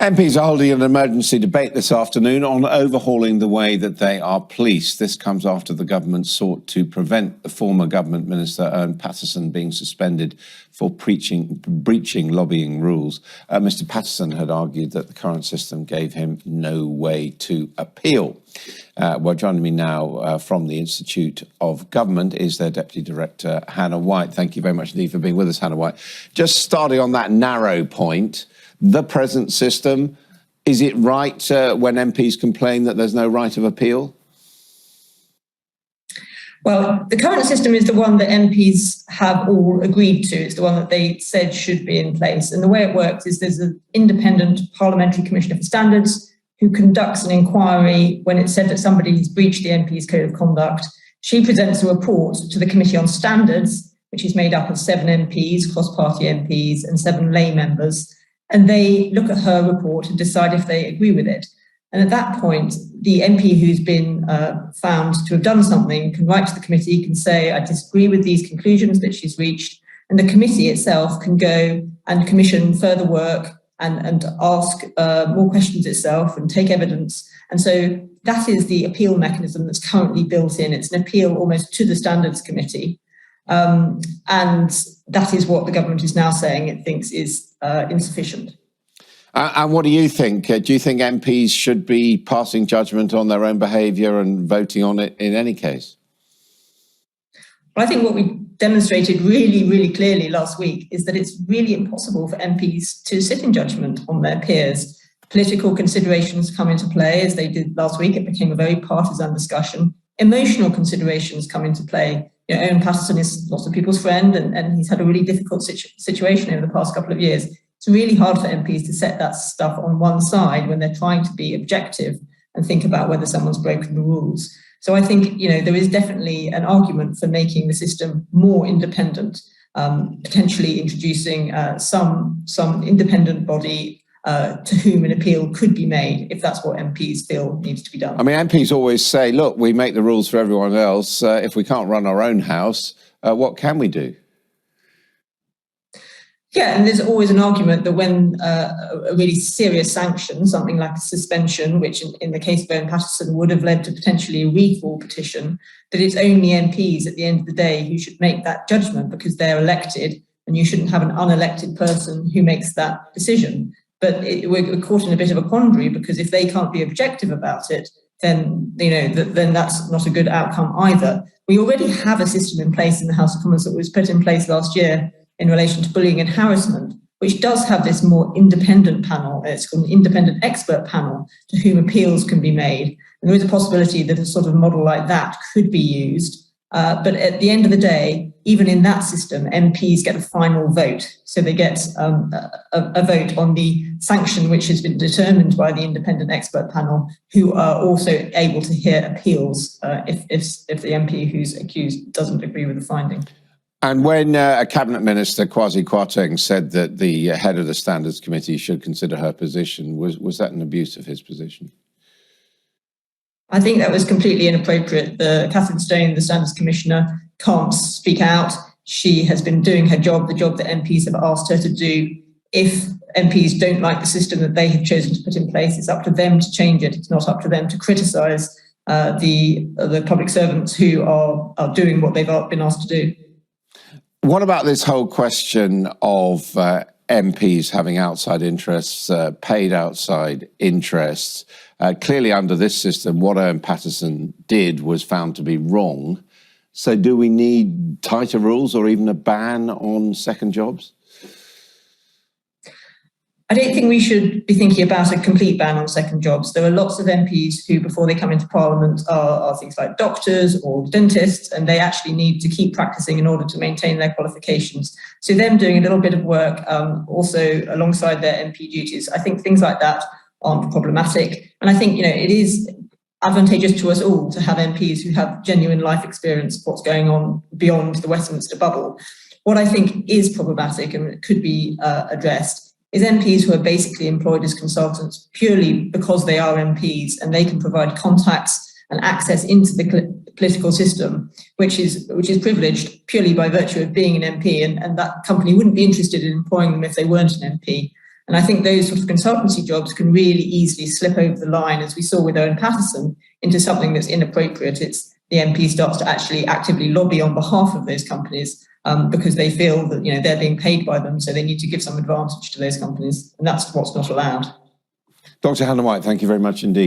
MPs are holding an emergency debate this afternoon on overhauling the way that they are policed. This comes after the government sought to prevent the former government minister, Ern Patterson, being suspended for breaching lobbying rules. Mr Patterson had argued that the current system gave him no way to appeal. Well, joining me now from the Institute of Government is their Deputy Director, Hannah White. Thank you very much indeed for being with us, Hannah White. Just starting on that narrow point, the present system, is it right when MPs complain that there's no right of appeal? Well, the current system is the one that MPs have all agreed to. It's the one that they said should be in place. And the way it works is there's an independent Parliamentary Commissioner for Standards who conducts an inquiry when it's said that somebody has breached the MP's Code of Conduct. She presents a report to the Committee on Standards, which is made up of 7 MPs, cross-party MPs, and 7 lay members. And they look at her report and decide if they agree with it. And at that point, the MP who's been found to have done something can write to the committee, can say, I disagree with these conclusions that she's reached. And the committee itself can go and commission further work and ask more questions itself and take evidence. And so that is the appeal mechanism that's currently built in. It's an appeal almost to the Standards Committee. And that is what the government is now saying it thinks is insufficient. And what do you think? Do you think MPs should be passing judgment on their own behaviour and voting on it in any case? Well, I think what we demonstrated really, really clearly last week is that it's really impossible for MPs to sit in judgment on their peers. Political considerations come into play, as they did last week. It became a very partisan discussion. Emotional considerations come into play. You know, Ern Patterson is lots of people's friend, and he's had a really difficult situation over the past couple of years. It's really hard for MPs to set that stuff on one side when they're trying to be objective and think about whether someone's broken the rules. So I think, you know, there is definitely an argument for making the system more independent, potentially introducing some independent body to whom an appeal could be made, if that's what MPs feel needs to be done. I mean, MPs always say, look, we make the rules for everyone else. If we can't run our own house, what can we do? Yeah, and there's always an argument that when a really serious sanction, something like a suspension, which in the case of Ern Patterson would have led to potentially a recall petition, that it's only MPs at the end of the day who should make that judgment because they're elected, and you shouldn't have an unelected person who makes that decision. But we're caught in a bit of a quandary, because if they can't be objective about it, then then that's not a good outcome either. We already have a system in place in the House of Commons that was put in place last year in relation to bullying and harassment, which does have this more independent panel. It's called an independent expert panel to whom appeals can be made. And there is a possibility that a sort of model like that could be used. But at the end of the day, even in that system, MPs get a final vote. So they get a vote on the sanction which has been determined by the independent expert panel, who are also able to hear appeals if the MP who's accused doesn't agree with the finding. And when a cabinet minister, Kwasi Kwarteng, said that the head of the Standards Committee should consider her position, was that an abuse of his position? I think that was completely inappropriate. Catherine Stone, the Standards Commissioner, can't speak out. She has been doing her job, the job that MPs have asked her to do. If MPs don't like the system that they have chosen to put in place, it's up to them to change it. It's not up to them to criticise the public servants who are doing what they've been asked to do. What about this whole question of MPs having outside interests, paid outside interests? Clearly under this system, what Ern Patterson did was found to be wrong. So do we need tighter rules or even a ban on second jobs? I don't think we should be thinking about a complete ban on second jobs. There are lots of MPs who, before they come into Parliament, are things like doctors or dentists, and they actually need to keep practicing in order to maintain their qualifications. So them doing a little bit of work also alongside their MP duties, I think things like that aren't problematic. And I think, it is advantageous to us all to have MPs who have genuine life experience of what's going on beyond the Westminster bubble. What I think is problematic, and it could be addressed, is MPs who are basically employed as consultants purely because they are MPs and they can provide contacts and access into the political system, which is privileged purely by virtue of being an MP, and that company wouldn't be interested in employing them if they weren't an MP. And I think those sort of consultancy jobs can really easily slip over the line, as we saw with Owen Paterson, into something that's inappropriate. It's the MP starts to actually actively lobby on behalf of those companies because they feel that they're being paid by them, so they need to give some advantage to those companies, and that's what's not allowed. Dr. Hannah White, thank you very much indeed.